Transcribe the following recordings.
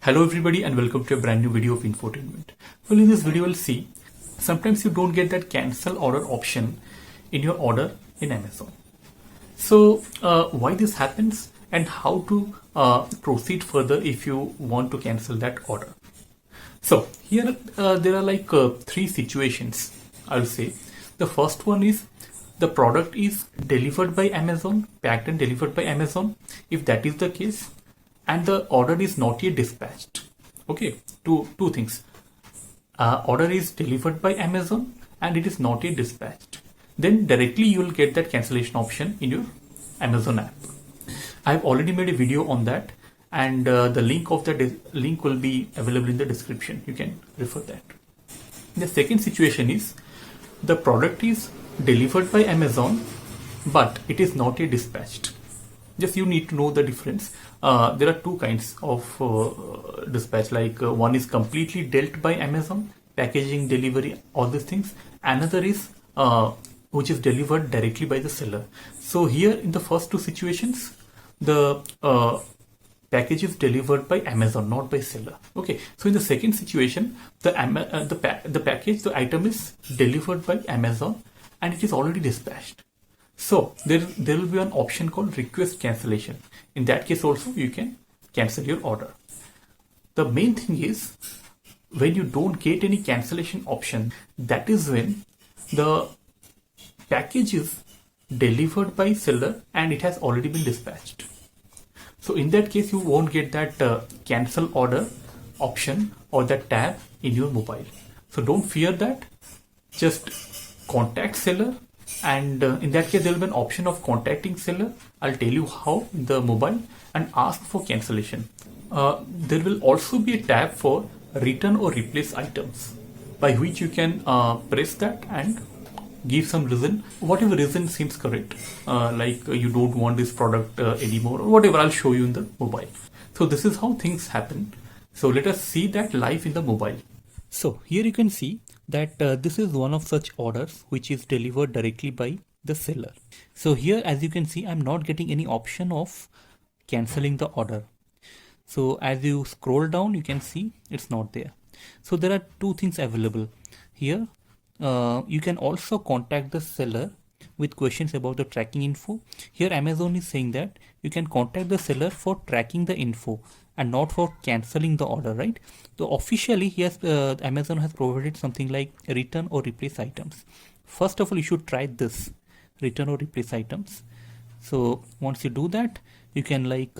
Hello everybody and welcome to a brand new video of infotainment. Well, in this video we'll see sometimes you don't get that cancel order option in your order in Amazon. So why this happens and how to proceed further if you want to cancel that order. So here there are like three situations I'll say. The first one is the product is delivered by Amazon, packed and delivered by Amazon. If that is the case, and the order is not yet dispatched. Okay, two things. Order is delivered by Amazon and it is not yet dispatched. Then directly you will get that cancellation option in your Amazon app. I've already made a video on that, and the link of the link will be available in the description. You can refer that. The second situation is the product is delivered by Amazon, but it is not yet dispatched. Just you need to know the difference. There are two kinds of dispatch. Like one is completely dealt by Amazon, packaging, delivery, all these things. Another is which is delivered directly by the seller. So here in the first two situations, the package is delivered by Amazon, not by seller. Okay. So in the second situation, the package, the item is delivered by Amazon and it is already dispatched. So there will be an option called request cancellation. In that case also you can cancel your order. The main thing is when you don't get any cancellation option, that is when the package is delivered by seller and it has already been dispatched. So in that case you won't get that cancel order option or that tab in your mobile. So don't fear that. Just contact seller. And in that case, there will be an option of contacting seller. I'll tell you how in the mobile, and ask for cancellation. There will also be a tab for return or replace items, by which you can press that and give some reason, whatever reason seems correct. Like you don't want this product anymore or whatever. I'll show you in the mobile. So this is how things happen. So let us see that live in the mobile. So here you can see that this is one of such orders which is delivered directly by the seller. So here, as you can see, I'm not getting any option of cancelling the order. So as you scroll down, you can see it's not there. So there are two things available here. You can also contact the seller with questions about the tracking info. Here Amazon is saying that you can contact the seller for tracking the info and not for cancelling the order, right? So officially Amazon has provided something like return or replace items. First of all, you should try this return or replace items. So once you do that, you can like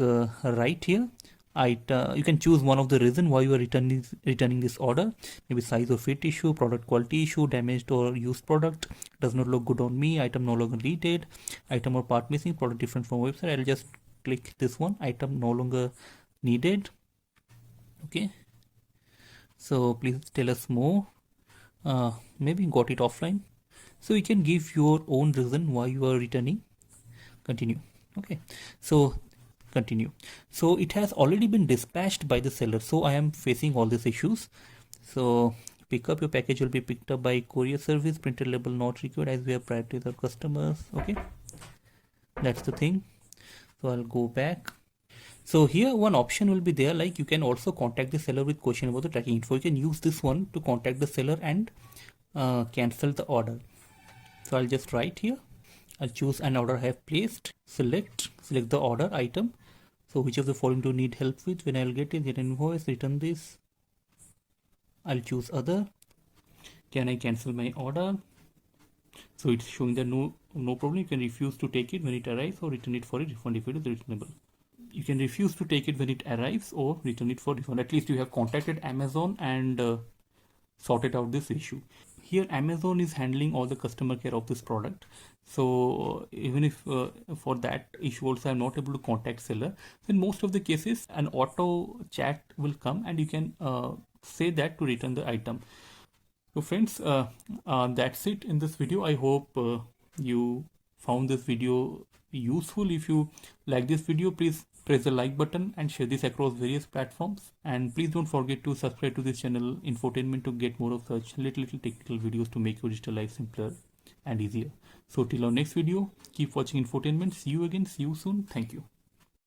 write here you can choose one of the reason why you are returning this order. Maybe size or fit issue, product quality issue, damaged or used product, does not look good on me, item no longer needed, item or part missing, product different from website. I'll just click this one, item no longer needed. Okay, so please tell us more. Maybe got it offline. So you can give your own reason why you are returning. Continue. Okay, so continue. So it has already been dispatched by the seller, so I am facing all these issues. So pick up your package will be picked up by courier service, printed label not required as we have prioritized our customers. Okay, that's the thing. So I'll go back. So here one option will be there, like you can also contact the seller with question about the tracking info. You can use this one to contact the seller and cancel the order. So I'll just write here, I'll choose an order I have placed, select the order item. So which of the following do you need help with? When I'll get it, get an invoice, return this. I'll choose other. Can I cancel my order? So it's showing that no problem. You can refuse to take it when it arrives or return it for a refund if it is reasonable. You can refuse to take it when it arrives or return it for refund. At least you have contacted Amazon and sorted out this issue. Here Amazon is handling all the customer care of this product. So even if for that issue also I'm not able to contact seller, in most of the cases an auto chat will come and you can say that to return the item. So friends, that's it in this video. I hope you found this video useful. If you like this video, please press the like button and share this across various platforms, and please don't forget to subscribe to this channel Infotainment to get more of such little technical videos to make your digital life simpler and easier. So till our next video, keep watching Infotainment. See you again, see you soon. Thank you.